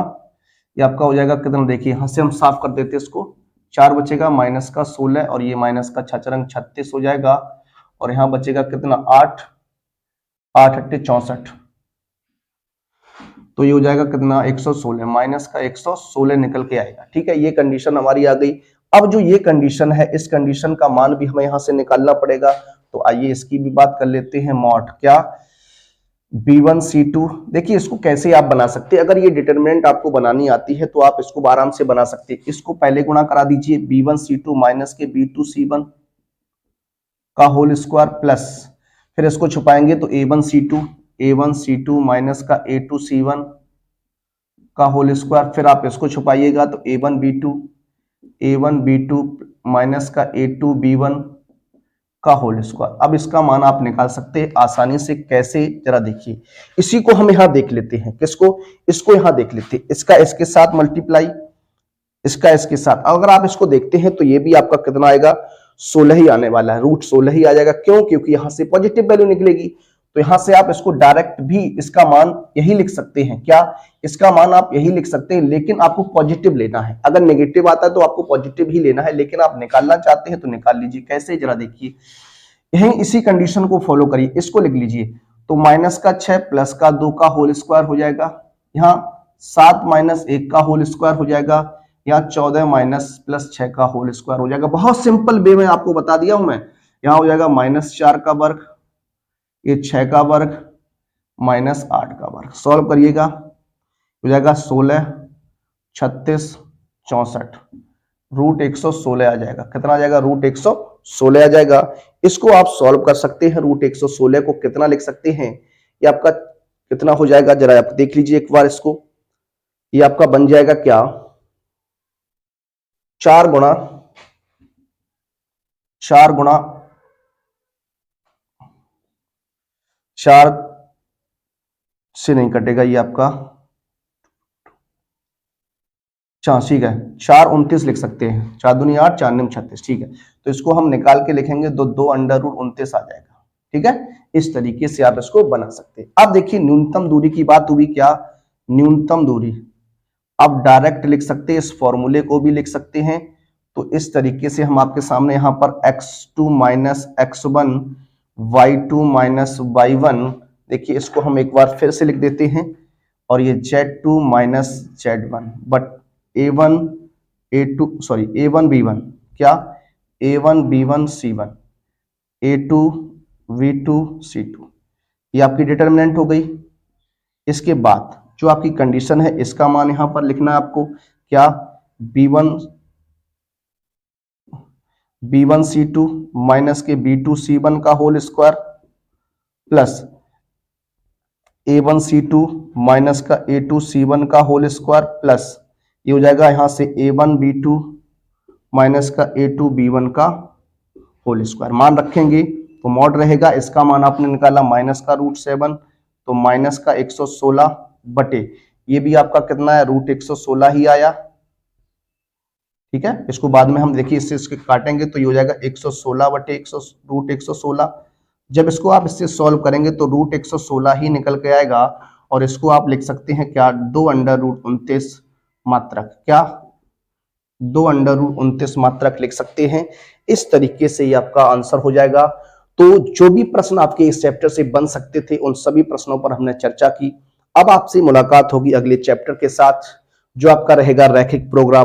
ये आपका हो जाएगा कितना, देखिए यहाँ से हम साफ कर देते हैं इसको, 4 बचेगा माइनस का 16 और ये माइनस का 6 36 हो जाएगा और यहाँ बचेगा कितना 8 8 8 64, तो ये हो जाएगा कितना 116, माइनस का 116 निकल के आएगा, ठीक है। ये कंडीशन हमारी आ गई। अब जो ये कंडीशन है, इस कंडीशन का मान भी हमें यहां से निकालना पड़ेगा, तो आइए इसकी भी बात कर लेते हैं। मॉड क्या, B1C2। देखिए इसको कैसे आप बना सकते हैं, अगर ये डिटरमिनेंट आपको बनानी आती है तो आप इसको आराम से बना सकते हैं। इसको पहले गुणा करा दीजिए B1C2 माइनस के B2C1 का होल स्क्वायर प्लस, फिर इसको छुपाएंगे तो A1C2 माइनस का A2C1 का होल स्क्वायर, फिर आप इसको छुपाइएगा तो A1B2 माइनस का A2B1 का होल स्क्वायर। अब इसका मान आप निकाल सकते हैं आसानी से, कैसे जरा देखिए। इसी को हम यहां देख लेते हैं, किसको, इसको यहां देख लेते हैं। इसका इसके साथ मल्टीप्लाई, इसका इसके साथ, अगर आप इसको देखते हैं तो ये भी आपका कितना आएगा, 16 ही आने वाला है, रूट 16 ही आ जाएगा। क्यों, क्योंकि यहां से पॉजिटिव वैल्यू निकलेगी, तो यहां से आप इसको डायरेक्ट भी इसका मान यही लिख सकते हैं। क्या, इसका मान आप यही लिख सकते हैं, लेकिन आपको पॉजिटिव लेना है। अगर नेगेटिव आता है तो आपको पॉजिटिव ही लेना है, लेकिन आप निकालना चाहते हैं तो निकाल लीजिए। कैसे, जरा देखिए, यही इसी कंडीशन को फॉलो करिए। इसको लिख लीजिए तो माइनस का 6 प्लस का 2 का होल स्क्वायर हो जाएगा, यहाँ 7 माइनस 1 का होल स्क्वायर हो जाएगा, यहाँ 14 माइनस प्लस 6 का होल स्क्वायर हो जाएगा। बहुत सिंपल वे में आपको बता दिया हूं मैं। यहाँ हो जाएगा -4 का वर्ग, ये 6 का वर्ग, -8 का वर्ग। सॉल्व करिएगा, हो जाएगा 16, 36, 64, रूट 116 आ जाएगा। कितना आ जाएगा, रूट 116 आ जाएगा। इसको आप सॉल्व कर सकते हैं। रूट 116 को कितना लिख सकते हैं, ये आपका कितना हो जाएगा, जरा आप देख लीजिए एक बार इसको। ये आपका बन जाएगा क्या, 4 गुणा 4 से नहीं कटेगा ये आपका, ठीक है, 4 29 लिख सकते हैं, 4 दूनी 8, 4 9 36, ठीक है। तो इसको हम निकाल के लिखेंगे तो 2 अंडर रूट 29 आ जाएगा, ठीक है। इस तरीके से आप इसको बना सकते हैं। अब देखिए न्यूनतम दूरी की बात हुई, क्या, न्यूनतम दूरी आप डायरेक्ट लिख सकते हैं, इस फॉर्मूले को भी लिख सकते हैं। तो इस तरीके से हम आपके सामने यहाँ पर x2 minus x1 y2 minus y1, देखिए इसको हम एक बार फिर से लिख देते हैं, और ये z2 minus z1 but a1 a2 sorry a1 b1, क्या, a1 b1 c1 a2 v2 c2, ये आपकी डिटर्मिनेंट हो गई। इसके बाद जो आपकी कंडीशन है, इसका मान यहां पर लिखना है आपको, क्या, b1 c2 माइनस के b2 c1 का whole square plus a1 c2 minus का a2 c1 का होल स्क्वायर प्लस, ये हो जाएगा यहां से a1 b2 माइनस का a2 b1 का होल स्क्वायर। मान रखेंगे तो मॉड रहेगा, इसका मान आपने निकाला माइनस का √7, तो माइनस का 116 बटे, ये भी आपका कितना है, रूट 116 ही आया, ठीक है। इसको बाद में हम देखिए इससे इसके काटेंगे तो ये हो जाएगा 116 बटे रूट 116। जब इसको आप इससे सॉल्व करेंगे तो रूट 116 ही निकल के आएगा, और इसको आप लिख सकते हैं क्या, 2 अंडर रूट 29 मात्रक, क्या, 2 अंडर रूट 29 मात्रक लिख सकते हैं। इस तरीके से ये आपका आंसर हो जाएगा। तो जो भी प्रश्न आपके इस चैप्टर से बन सकते थे, उन सभी प्रश्नों पर हमने चर्चा की। अब आपसे मुलाकात होगी अगले चैप्टर के साथ, जो आपका रहेगा रैखिक प्रोग्राम।